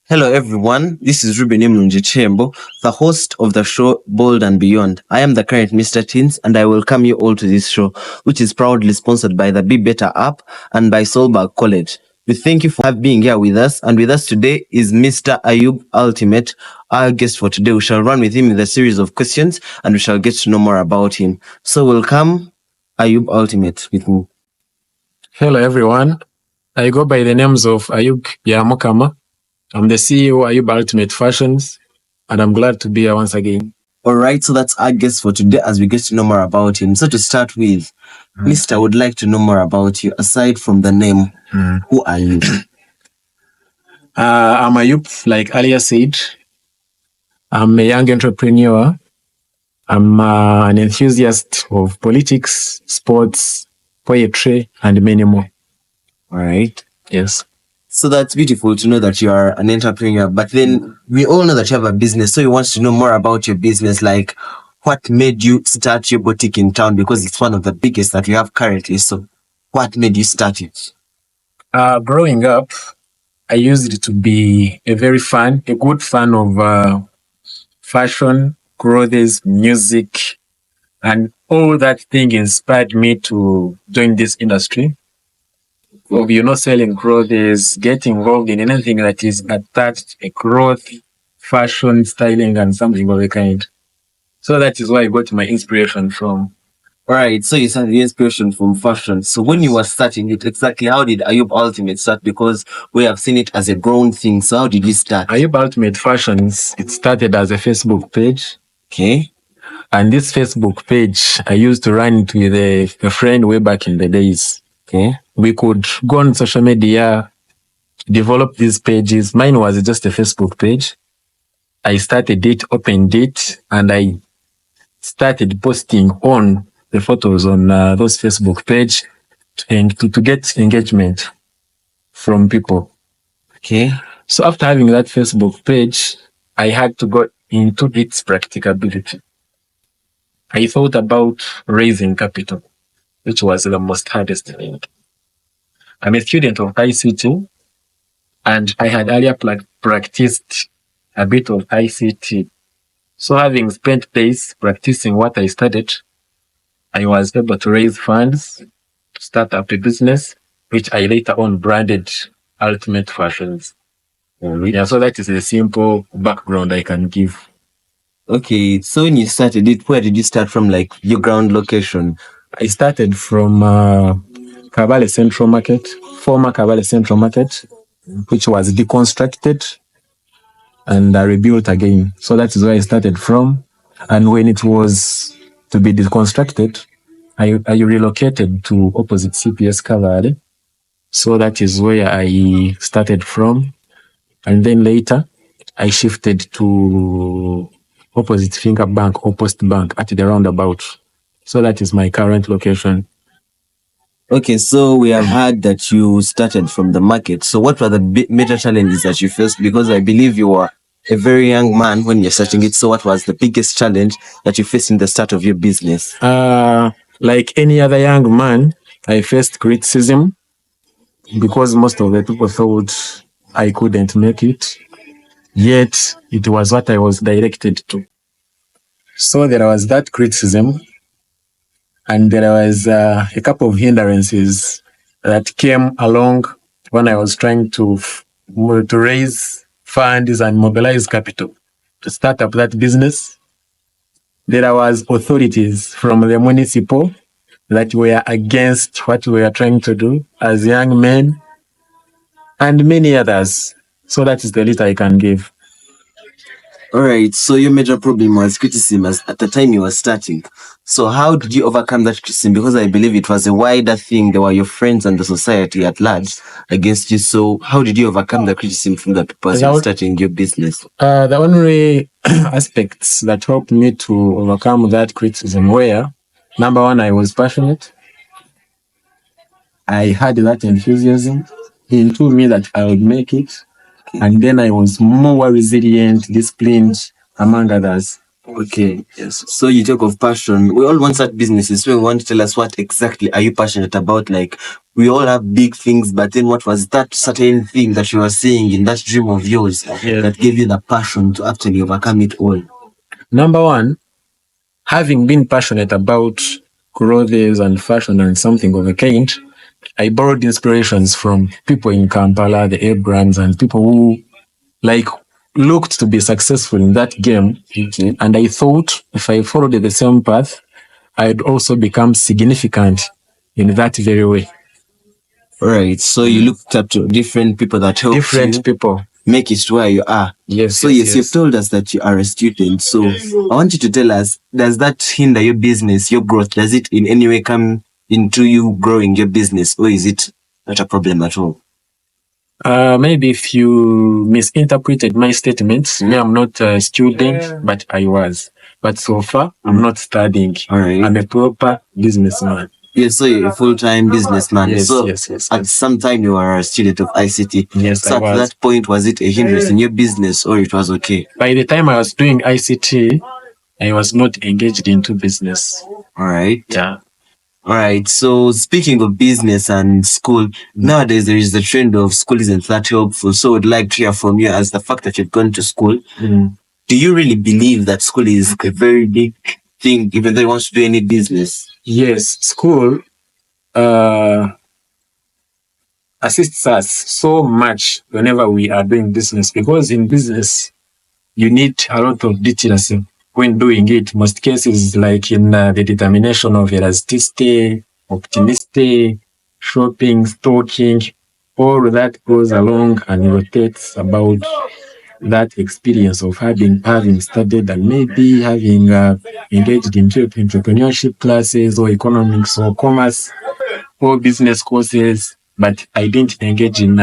Hello, everyone. This is Ruben Imlunjichembo, the host of the show Bold and Beyond. I am the current Mr. Teens, and I welcome you all to this show, which is proudly sponsored by the Be Better app and by Solberg College. We thank you for being here with us, and with us today is Mr. AYUB Ultimate, our guest for today. We shall run with him with a series of questions, and we shall get to know more about him. So, welcome, AYUB Ultimate, with me. Hello, everyone. I go by the names of AYUB Yamokama. I'm the CEO of AYUB Ultimate Fashions, and I'm glad to be here once again. All right, so that's our guest for today as we get to know more about him. So to start with, Mr. I would like to know more about you. Aside from the name, who are you? I'm AYUB, like earlier said. I'm a young entrepreneur. I'm an enthusiast of politics, sports, poetry, and many more. All right. Yes. So that's beautiful to know that you are an entrepreneur. But then we all know that you have a business. So we want to know more about your business, like what made you start your boutique in town, because it's one of the biggest that we have currently. So what made you start it? Growing up, I used to be a good fan of fashion, clothes, music, and all that thing inspired me to join this industry of, selling clothes, get involved in anything that is attached to cloth, fashion, styling, and something of the kind. So that is where I got my inspiration from. All right, so you started the inspiration from fashion. So when you were starting it, exactly how did AYUB Ultimate start? Because we have seen it as a grown thing. So how did you start? AYUB Ultimate Fashions, it started as a Facebook page. Okay. And this Facebook page, I used to run it with a friend way back in the days. Okay. We could go on social media, develop these pages. Mine was just a Facebook page. I started it, opened it, and I started posting on the photos on those Facebook page to get engagement from people. Okay. So after having that Facebook page, I had to go into its practicability. I thought about raising capital, which was the most hardest thing. I'm a student of ICT, and I had earlier practiced a bit of ICT. So having spent days practicing what I studied, I was able to raise funds to start up a business, which I later on branded Ultimate Fashions. Yeah, so that is a simple background I can give. Okay, so when you started it, where did you start from, like your ground location? I started from Kabale Central Market, former Kabale Central Market, which was deconstructed and rebuilt again. So that is where I started from. And when it was to be deconstructed, I relocated to opposite CPS Cavalry. So that is where I started from. And then later, I shifted to opposite Finger Bank or Post Bank at the roundabout. So that is my current location. Okay, so we have heard that you started from the market. So what were the major challenges that you faced? Because I believe you were a very young man when you're starting it. So what was the biggest challenge that you faced in the start of your business? Like any other young man, I faced criticism because most of the people thought I couldn't make it. Yet it was what I was directed to. So there was that criticism, and there was a couple of hindrances that came along when I was trying to raise funds and mobilize capital to start up that business. There was authorities from the municipal that were against what we were trying to do as young men, and many others. So that is the list I can give. All right, so your major problem was criticism at the time you were starting. So how did you overcome that criticism? Because I believe it was a wider thing. There were your friends and the society at large against you. So how did you overcome the criticism from the people as you were starting your business? The only aspects that helped me to overcome that criticism were, number one, I was passionate. I had that enthusiasm into me that I would make it. And then I was more resilient, disciplined, among others. Okay, yes. So you talk of passion. We all want to start businesses. So we want to tell us what exactly are you passionate about? Like we all have big things, but then what was that certain thing that you were seeing in that dream of yours that gave you the passion to actually overcome it all? Number one, having been passionate about clothes and fashion and something of a kind, I borrowed inspirations from people in Kampala, the A brands, and people who looked to be successful in that game. Okay. And I thought if I followed the same path, I'd also become significant in that very way. Right. So you looked up to different people that helped Different people make it to where you are. Yes. So yes, you've told us that you are a student. So I want you to tell us, does that hinder your business, your growth? Does it in any way come into you growing your business, or is it not a problem at all? Maybe if you misinterpreted my statements, me, I'm not a student, but I was. But so far, I'm not studying. All right. I'm a proper businessman. Yes, so you're a full-time businessman. Yes, so yes. At some time you were a student of ICT. Yes, so I at was. that point, was it a hindrance in your business, or it was okay? By the time I was doing ICT, I was not engaged into business. All right. Yeah. All right. So speaking of business and school, nowadays there is the trend of school isn't that helpful. So I'd like to hear from you as the fact that you've gone to school. Do you really believe that school is a very big thing, even though you want to do any business? Yes, school assists us so much whenever we are doing business, because in business you need a lot of literacy when doing it. Most cases, like in the determination of elasticity, optimistic, shopping, stocking, all that goes along and rotates about that experience of having studied and maybe having engaged in entrepreneurship classes or economics or commerce or business courses, but I didn't engage in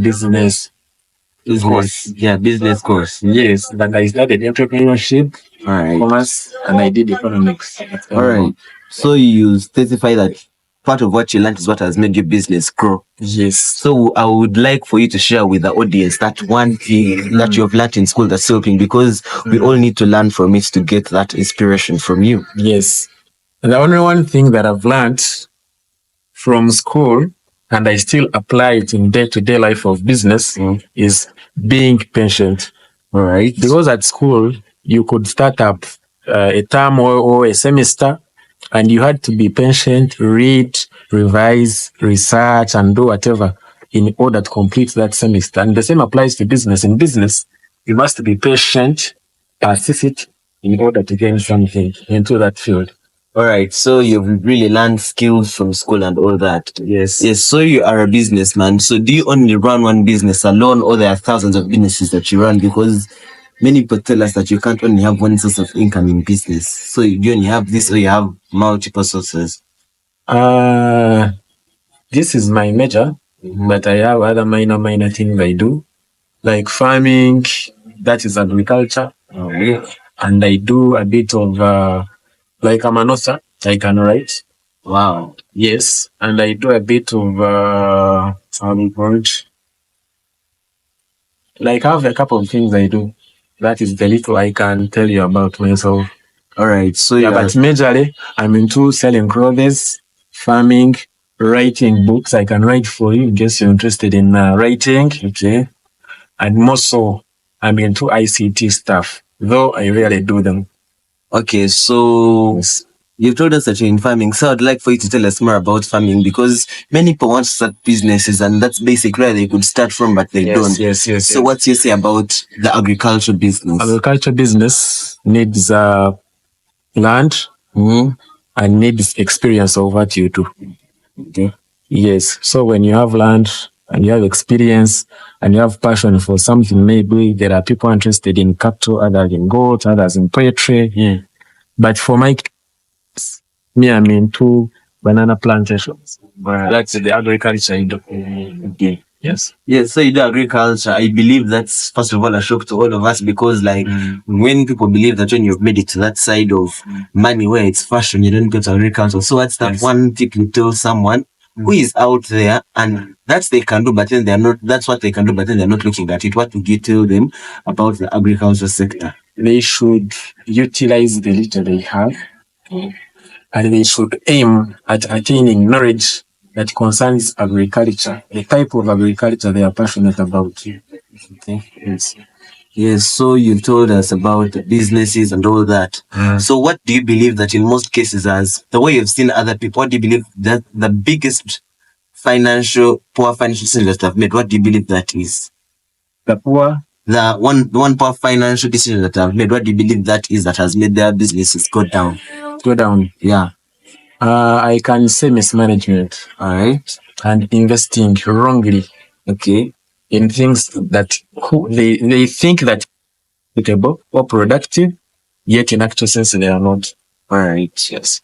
business course. Yeah, business course. Yes, but I studied entrepreneurship, commerce, and I did economics. All right. So you specify that part of what you learned is what has made your business grow. Yes. So I would like for you to share with the audience that one thing that you've learned in school that's helping, because we all need to learn from it to get that inspiration from you. Yes. The only one thing that I've learned from school, and I still apply it in day-to-day life of business, is being patient. All right. Because at school, you could start up a term or a semester, and you had to be patient, read, revise, research, and do whatever in order to complete that semester. And the same applies to business. In business, you must be patient, persistent in order to gain something into that field. All right. So you've really learned skills from school and all that. Yes. Yes. So you are a businessman. So do you only run one business alone, or there are thousands of businesses that you run? Because many people tell us that you can't only have one source of income in business. So you only have this, or you have multiple sources? This is my major, but I have other minor things I do, like farming, that is agriculture. And I do a bit of, like I'm an author, I can write. Wow. Yes. And I do a bit of, like I have a couple of things I do. That is the little I can tell you about myself. All right. So yeah, but majorly I'm into selling clothes, farming, writing books. I can write for you in case you're interested in writing. Okay. And more so, I'm into ICT stuff, though I rarely do them. Okay, so you've told us that you're in farming, so I'd like for you to tell us more about farming, because many people want to start businesses, and that's basically where they could start from, but they don't. Yes. So what do you say about the agriculture business? Agriculture business needs land and needs experience of what you do. Okay. Yes. So when you have land and you have experience and you have passion for something, maybe there are people interested in cattle, others in goat, others in poultry. Yeah. But for my case, me, I'm into banana plantations. That's the agriculture I do. Okay. Yes. Yes, so you do agriculture. I believe that's, first of all, a shock to all of us, because when people believe that when you've made it to that side of money where it's fashion, you don't go to agriculture. So what's that one tip you tell someone who is out there and that's they can do, but then they're not, that's what they can do, but then they're not looking at it? What would you tell them about the agriculture sector? They should utilize the little they have, and they should aim at attaining knowledge that concerns agriculture, the type of agriculture they are passionate about. Okay. Yes. Yes, so you told us about the businesses and all that. So what do you believe that in most cases, as the way you've seen other people, what do you believe that the biggest poor financial decision that I've made, what do you believe that is? The one poor financial decision that I've made, what do you believe that is that has made their businesses go down? Go down. Yeah. I can say mismanagement. All right. And investing wrongly. Okay. In things that they think that suitable or productive, yet in actual sense they are not. All right. Yes.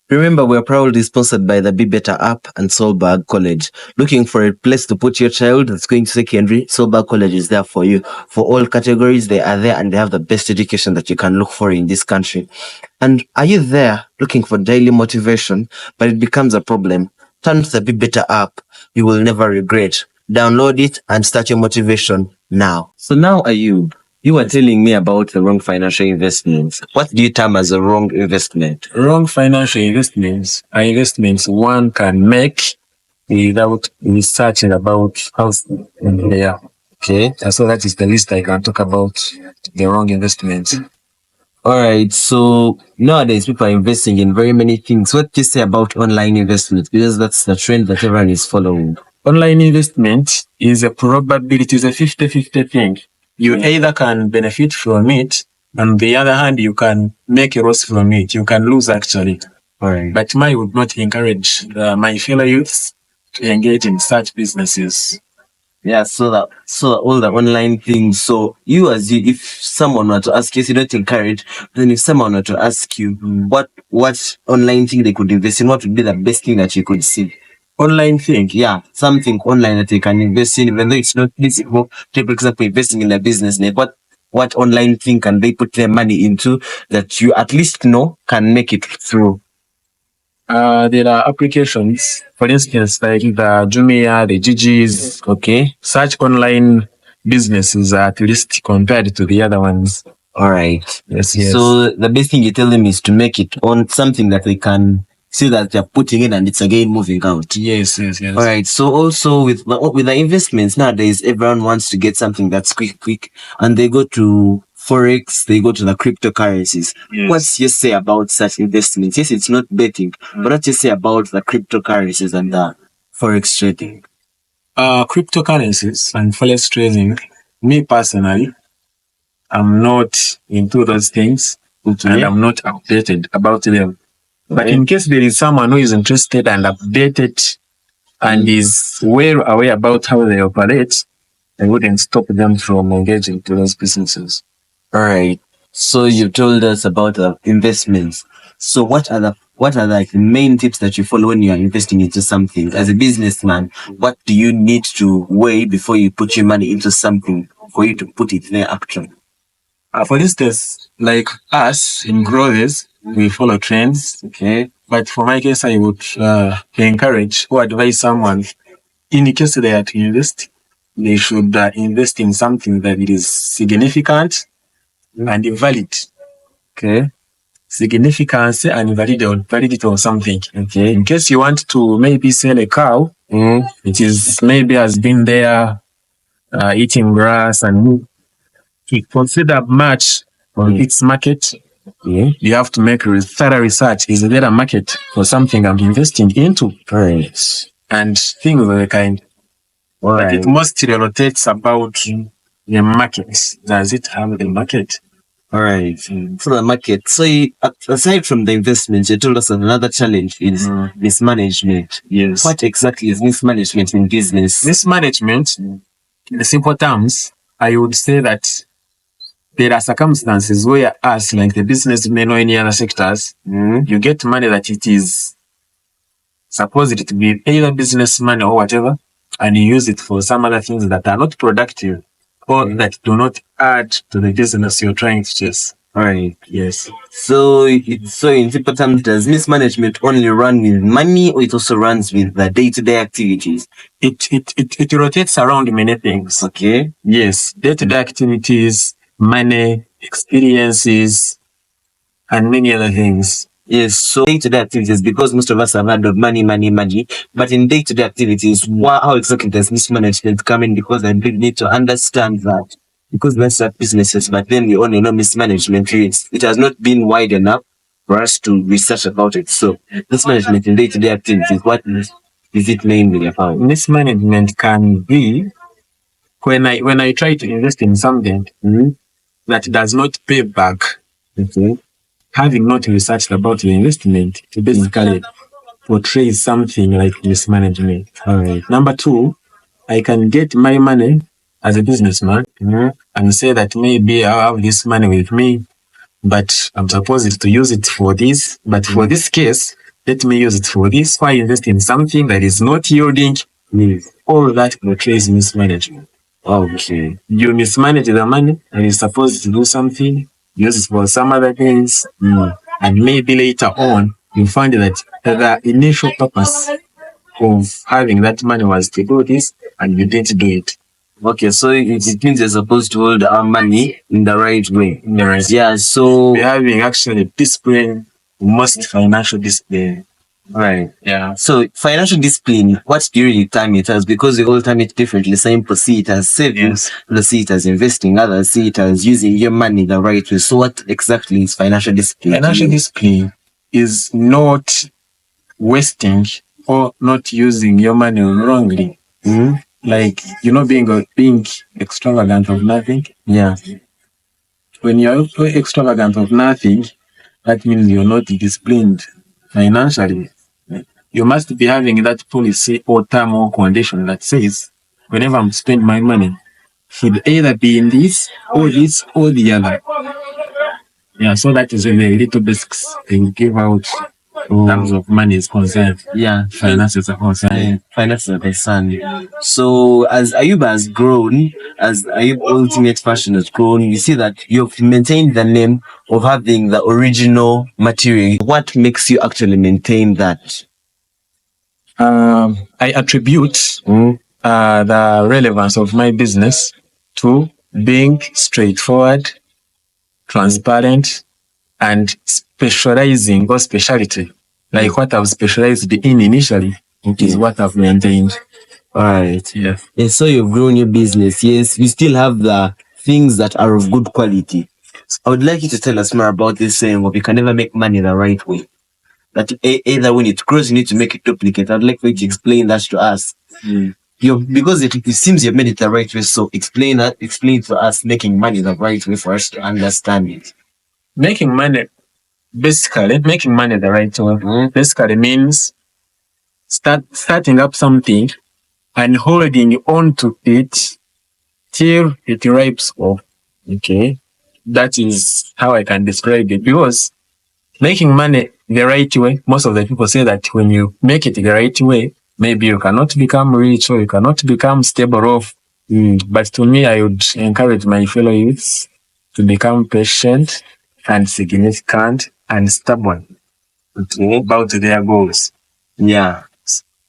Remember, we're proudly sponsored by the Be Better app and Solberg College. Looking for a place to put your child that's going to secondary? Solberg College is there for you. For all categories, they are there and they have the best education that you can look for in this country. And are you there looking for daily motivation, but it becomes a problem? Turn to the Be Better app. You will never regret. Download it and start your motivation now. So now, AYUB, you were telling me about the wrong financial investments. What do you term as a wrong investment? Wrong financial investments are investments one can make without researching about how they are. Okay. So that is the least I can talk about the wrong investments. All right. So nowadays people are investing in very many things. What do you say about online investment? Because that's the trend that everyone is following. Online investment is a probability, is a 50-50 thing. You either can benefit from it, on the other hand, you can make a loss from it. You can lose actually. All right. But I would not encourage my fellow youths to engage in such businesses. Yeah, so all the online things. So if someone were to ask you, you don't encourage, then if someone were to ask you what online thing they could invest in, what would be the best thing that you could see? Online thing? Yeah, something online that they can invest in, even though it's not visible. Take, for example, investing in a business. What online thing can they put their money into that you at least know can make it through? There are applications, for instance, like the Jumia, the Gigi's. Okay. Such online businesses are at least compared to the other ones. All right. Yes. So the best thing you tell them is to make it on something that they can see that they're putting in and it's again moving out. Yes. All right. So also with the investments nowadays, everyone wants to get something that's quick, and they go to Forex, they go to the cryptocurrencies. Yes. What's you say about such investments? Yes, it's not betting, but what you say about the cryptocurrencies and the Forex trading? Cryptocurrencies and Forex trading, me personally, I'm not into those things, and I'm not updated about them. But in case there is someone who is interested and updated and is well aware about how they operate, I wouldn't stop them from engaging to those businesses. All right. So you told us about the investments. So what are the main tips that you follow when you are investing into something? As a businessman, what do you need to weigh before you put your money into something for you to put it there actually? For instance, like us in growers, we follow trends. Okay. But for my case, I would encourage or advise someone, in case they are to invest, they should invest in something that is significant and valid. Okay. Significance and validity or something. Okay. In case you want to maybe sell a cow, it is maybe has been there eating grass and to consider much on its market, you have to make thorough research. Is there a market for something I'm investing into? Right. And things of the kind. But it mostly rotates about the market. Does it have the market? All right. For the market. So aside from the investments, you told us another challenge is mismanagement. Yes. What exactly is mismanagement in business? Mismanagement, in simple terms, I would say that there are circumstances where us, like the businessmen or any other sectors, you get money that it is supposed to be either business money or whatever, and you use it for some other things that are not productive or that do not add to the business you're trying to chase. All right. Yes. So in simple terms, does mismanagement only run with money, or it also runs with the day-to-day activities? It rotates around many things. Okay. Yes. Day-to-day activities, money, experiences, and many other things. Yes, so day-to-day activities, because most of us have heard of money, but in day-to-day activities, how exactly does mismanagement come in? Because I really need to understand that. Because let's start businesses, but then we only know mismanagement. It has not been wide enough for us to research about it. So, mismanagement in day-to-day activities, is it mainly about? Mismanagement can be when I try to invest in something that does not pay back. Okay. Having not researched about the investment, it basically portrays something like mismanagement. All right. Number two, I can get my money as a businessman and say that maybe I have this money with me, but I'm supposed to use it for this. But for this case, let me use it for this. Why invest in something that is not yielding? All that portrays mismanagement. Okay. You mismanage the money and you're supposed to do something, use it for some other things, and maybe later on you find that the initial purpose of having that money was to do this and you didn't do it. Okay, so it means you're supposed to hold our money in the right way. In the right. Yeah, so We're having actually discipline, most financial discipline. right. Yeah. So financial discipline, what do you really term it as? Because we all term it differently. Some people see it as savings, others see it as investing, others see it as using your money the right way. So what exactly is financial discipline? Financial discipline is not wasting or not using your money wrongly. Like, being extravagant of nothing. Yeah. When you're extravagant of nothing, that means you're not disciplined financially. You must be having that policy or term or condition that says, whenever I'm spending my money, should either be in this or the other. Yeah, so that is when the little basics they give out in terms of money is concerned. Yeah. Finances are concerned. Yeah, finances are concerned. So as AYUB has grown, as AYUB Ultimate Fashion has grown, you see that you've maintained the name of having the original material. What makes you actually maintain that? I attribute the relevance of my business to being straightforward, transparent, and specializing or specialty. Like what I've specialized in initially is what I've maintained. Alright. Yes. And so you've grown your business. Yes, you still have the things that are of good quality. I would like you to tell us more about this saying of you can never make money the right way. That either when it grows, you need to make it duplicate. I'd like for you to explain that to us. Because it seems you've made it the right way, so explain to us making money the right way for us to understand it. Making money the right way basically means starting up something and holding on to it till it ripes off. Okay. That is how I can describe it, because making money the right way, most of the people say that when you make it the right way, maybe you cannot become rich or you cannot become stable off. But to me, I would encourage my fellow youths to become patient and significant and stubborn about their goals. Yeah.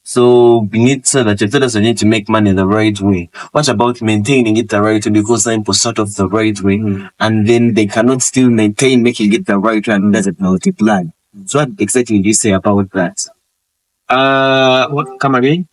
So we need so that you told us we need to make money the right way. What about maintaining it the right way? Because some people start off the right way and then they cannot still maintain making it the right way and doesn't multiply. So what exactly do you say about that? What? Come again?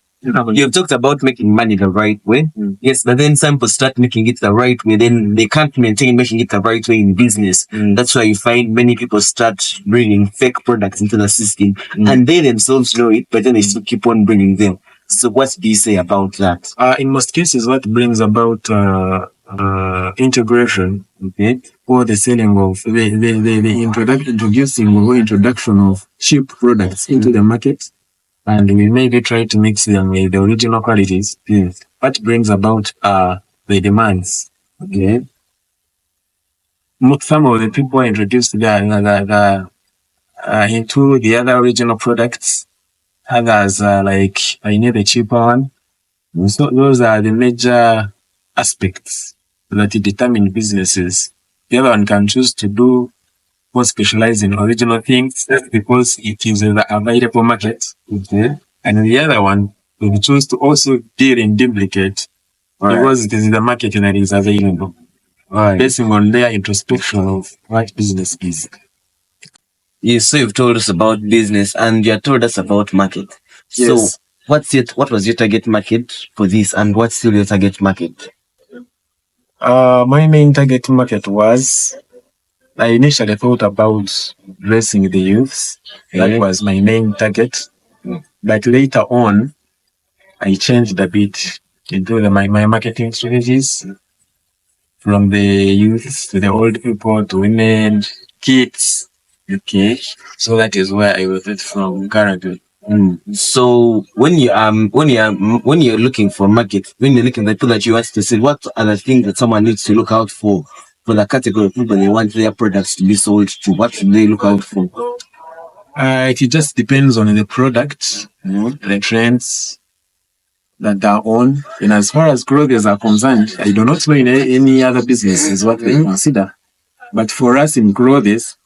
You've talked about making money the right way. Yes, but then some people start making it the right way, then they can't maintain making it the right way in business. That's why you find many people start bringing fake products into the system and they themselves know it, but then they still keep on bringing them. So what do you say about that? In most cases, what brings about integration, or the selling of the introduction of cheap products into the market, and we maybe try to mix them with the original qualities. What brings about the demands. Okay. Some of the people introduced into the other original products. Others are like, I need a cheaper one. So those are the major aspects that determine businesses. The other one can choose to do or specialize in original things because it is in the available market. And the other one will choose to also deal in duplicate because it is in the market that is available. Based on their introspection of what business is. Yes, so you've told us about business and you have told us about market. So Yes. what was your target market for this and what's still your target market? My main target market was, I initially thought about dressing the youths. That was my main target. But later on, I changed a bit into my marketing strategies from the youths to the old people to women, kids. Okay. So that is where I was at from currently. So when you're looking for market, when you're looking at the people that you want to sell, what are the things that someone needs to look out for the category of people they want their products to be sold to? What should they look out for? It just depends on the product, the trends that are on. And as far as clothes are concerned, I do not know in any other business is what they consider. But for us in clothes,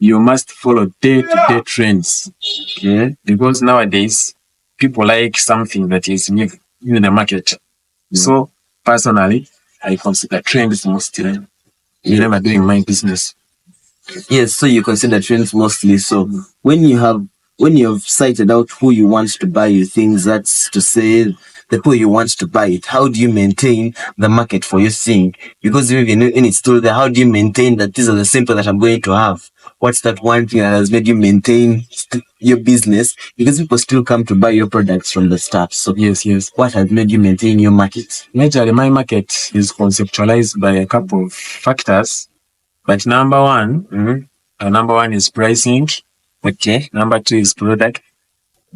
you must follow day-to-day trends. Okay. Because nowadays, people like something that is new in the market. So, personally, I consider trends mostly whenever doing my business. Yes, so you consider trends mostly. So when you've cited out who you want to buy your things, that's to say the people you want to buy it. How do you maintain the market for your thing? Because even in it's still there, how do you maintain that these are the same people that I'm going to have? What's that one thing that has made you maintain your business? Because people still come to buy your products from the start. So yes, what has made you maintain your market? Majorly, my market is conceptualized by a couple of factors. But number one is pricing. Okay. Number two is product.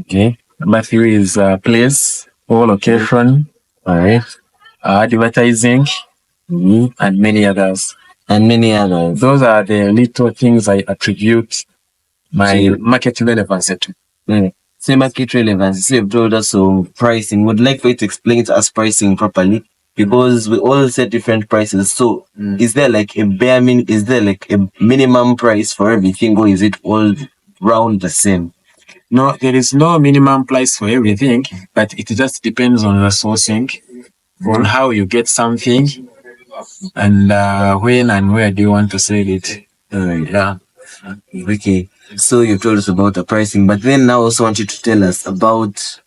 Okay. Number three is place or location. All right. Advertising, and many others. Those are the little things I attribute my market relevance to. So market relevance, so you've told us so pricing. Would like for you to explain to us pricing properly because we all set different prices. So is there like is there like a minimum price for everything or is it all round the same? No, there is no minimum price for everything, but it just depends on the sourcing, on how you get something, and when and where do you want to sell it. Yeah. Okay. So you've told us about the pricing, but then now I also want you to tell us about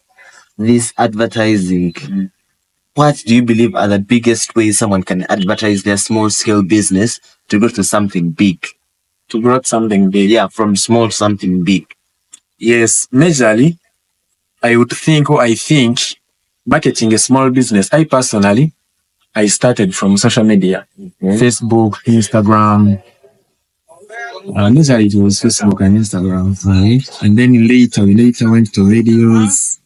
this advertising. What do you believe are the biggest ways someone can advertise their small scale business to grow to something big? To grow something big? Yeah, from small to something big. Yes, majorly, I think marketing a small business. I personally, I started from social media, Facebook, Instagram. Initially it was Facebook and Instagram, right? And then later went to radios.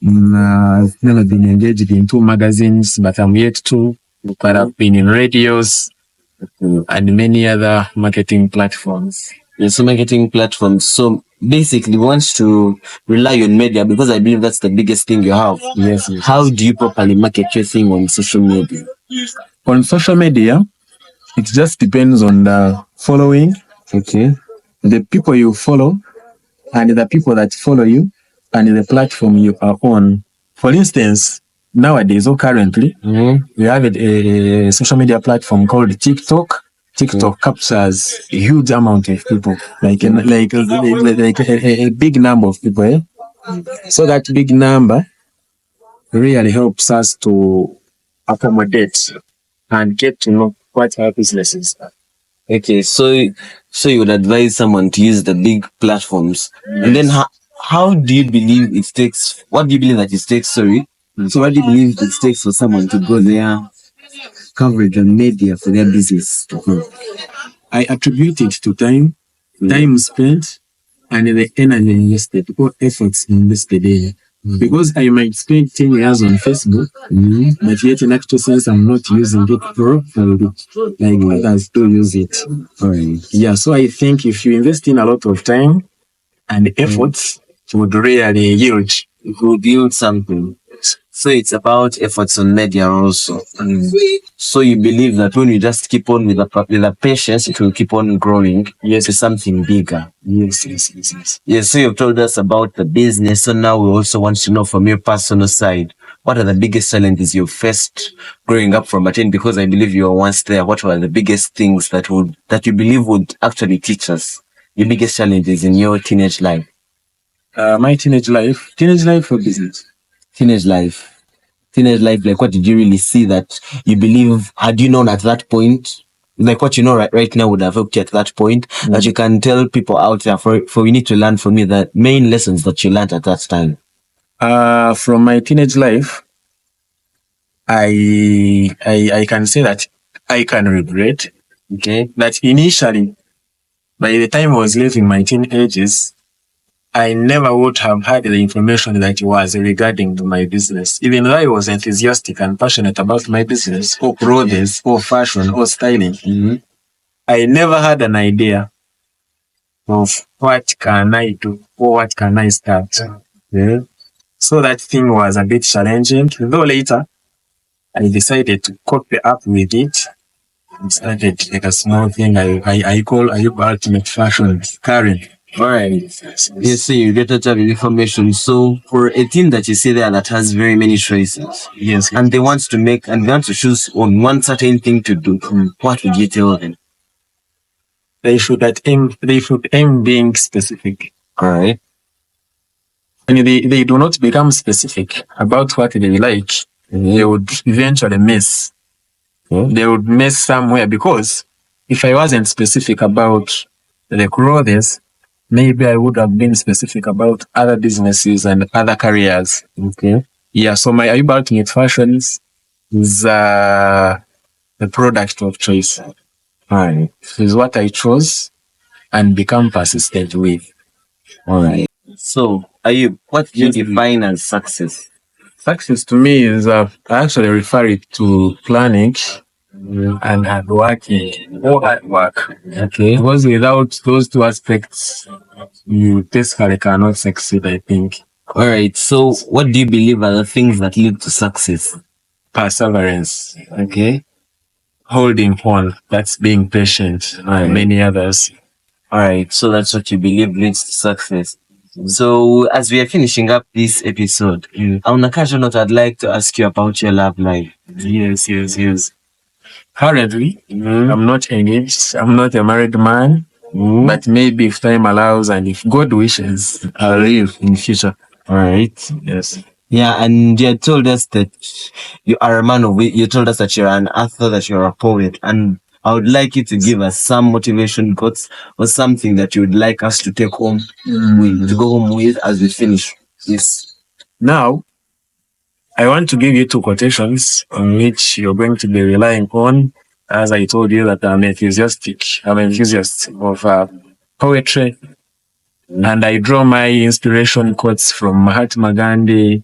I've never been engaged in two magazines, but I'm yet to. But I've been in radios and many other marketing platforms. Yes, so marketing platforms. So basically, we want to rely on media because I believe that's the biggest thing you have. Yes. How do you properly market your thing on social media? On social media, it just depends on the following. Okay. The people you follow and the people that follow you and the platform you are on. For instance, nowadays or currently, we have a social media platform called TikTok. TikTok captures a huge amount of people, like a big number of people. So that big number really helps us to accommodate and get to know what our businesses are. Okay, so you would advise someone to use the big platforms, and then how do you believe it takes? What do you believe that it takes? Sorry, so what do you believe it takes for someone to grow their coverage on media for their business to grow? I attribute it to time spent, and the energy invested or efforts invested in. Because I might spend 10 years on Facebook, but yet in actual sense, I'm not using it properly like others do use it. Yeah, so I think if you invest in a lot of time and efforts, it would really yield. It will build something. So it's about efforts on media also. So you believe that when you just keep on with the patience, it will keep on growing to something bigger. Yes. Yes, so you've told us about the business. So now we also want to know from your personal side, what are the biggest challenges you faced growing up from Aten? Because I believe you were once there. What were the biggest things that you believe would actually teach us your biggest challenges in your teenage life? My teenage life or business? Teenage life. Teenage life, like what did you really see that you believe, had you known at that point, like what you know right now would have helped you at that point, that you can tell people out there for you need to learn from me, the main lessons that you learned at that time? From my teenage life, I can say that I can regret that initially, by the time I was living my teenagers, I never would have had the information that was regarding to my business. Even though I was enthusiastic and passionate about my business, or clothes, or fashion, or styling, I never had an idea of what can I do or what can I start. Yeah. So that thing was a bit challenging. Though later, I decided to copy up with it and started like a small thing I call AYUB Ultimate Fashion Karen. Alright. You see, you get a lot of information. So for a team that you see there that has very many choices, Yes. and they want to make and they want to choose on one certain thing to do, what would you tell them? They should aim being specific. Alright. When they do not become specific about what they like, they would eventually miss. They would miss somewhere, because if I wasn't specific about the clothes, maybe I would have been specific about other businesses and other careers. Okay. Yeah, so my AYUB Ultimate Fashions is the product of choice. Alright. It is what I chose and become persistent with. Alright. So, AYUB, what do you define as success? Success to me is, I actually refer it to planning and hard working, or hard work. Okay. Because without those two aspects, you basically cannot succeed, I think. Alright, so what do you believe are the things that lead to success? Perseverance. Okay. Holding on. That's being patient. And many others. Alright, so that's what you believe leads to success. So, as we are finishing up this episode, on a casual note, I'd like to ask you about your love life. Yes. Currently, I'm not engaged. I'm not a married man. But maybe if time allows and if God wishes, I'll live in future. Alright. Yes. Yeah, and you told us that you are a man of you told us that you're an author, that you're a poet, and I would like you to give us some motivation quotes or something that you would like us to take home to go home with as we finish this. Now, I want to give you two quotations on which you're going to be relying on. As I told you that I'm enthusiast of poetry. And I draw my inspiration quotes from Mahatma Gandhi,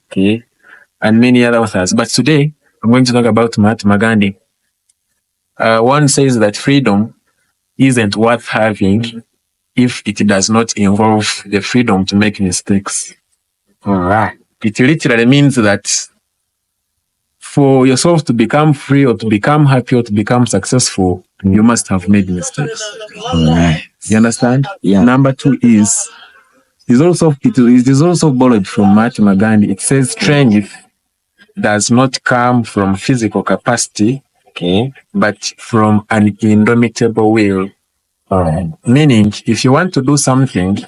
and many other authors. But today, I'm going to talk about Mahatma Gandhi. One says that freedom isn't worth having if it does not involve the freedom to make mistakes. Alright. It literally means that for yourself to become free or to become happy or to become successful, you must have made mistakes. Alright. You understand? Yeah. Number two is it is also borrowed from Mahatma Gandhi. It says strength does not come from physical capacity, but from an indomitable will. Alright. Meaning, if you want to do something,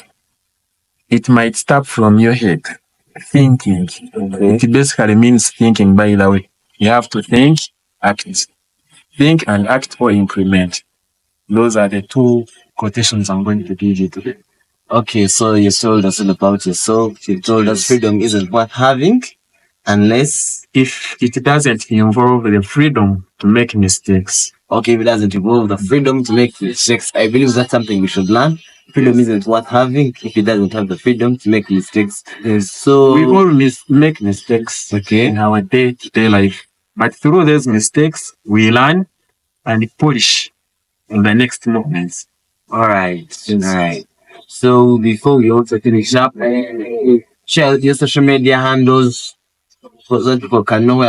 it might start from your head. Thinking. It basically means thinking, by the way. You have to think, act. Think and act or implement. Those are the two quotations I'm going to give you today. Okay, so you told us all about yourself. You told us freedom isn't worth having unless if it doesn't involve the freedom to make mistakes. Okay, if it doesn't involve the freedom to make mistakes, I believe that's something we should learn. Freedom isn't worth having if it doesn't have the freedom to make mistakes. So we all make mistakes in our day-to-day life. But through those mistakes, we learn and polish in the next moments. Alright. Alright. So before we also finish up, share your social media handles so that people can know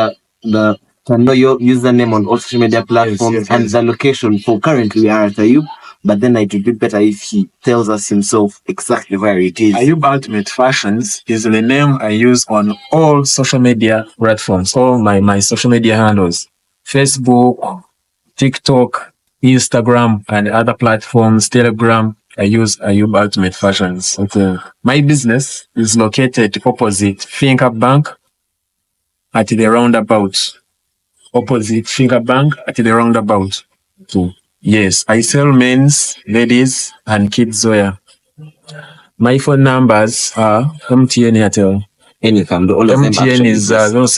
your username on all social media platforms and the location for currently we are at AYUB. But then it would be better if he tells us himself exactly where it is. AYUB Ultimate Fashions is the name I use on all social media platforms, all my social media handles. Facebook, TikTok, Instagram, and other platforms, Telegram. I use AYUB Ultimate Fashions. Okay. My business is located opposite Finca Bank at the roundabout. Opposite Finca Bank at the roundabout. So, yes, I sell men's, ladies, and kids wear. My phone numbers are MTN Airtel. Anytime, all of them MTN actually is exist.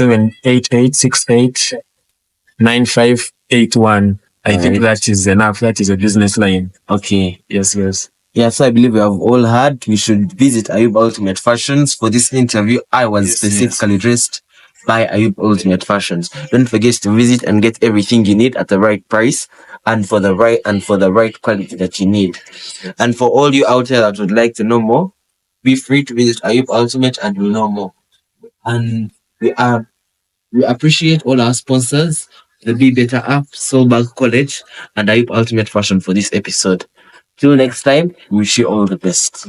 0788689581. I think that is enough. That is a business line. Okay. Yes. Yeah, so I believe we have all heard we should visit AYUB Ultimate Fashions. For this interview, I was specifically dressed by AYUB Ultimate Fashions. Don't forget to visit and get everything you need at the right price and for the right quality that you need. And for all you out there that would like to know more, be free to visit AYUB Ultimate and you'll know more. And we appreciate all our sponsors, the Be Better app, Soulbag College, and AYUB Ultimate Fashion for this episode. Till next time, we wish you all the best.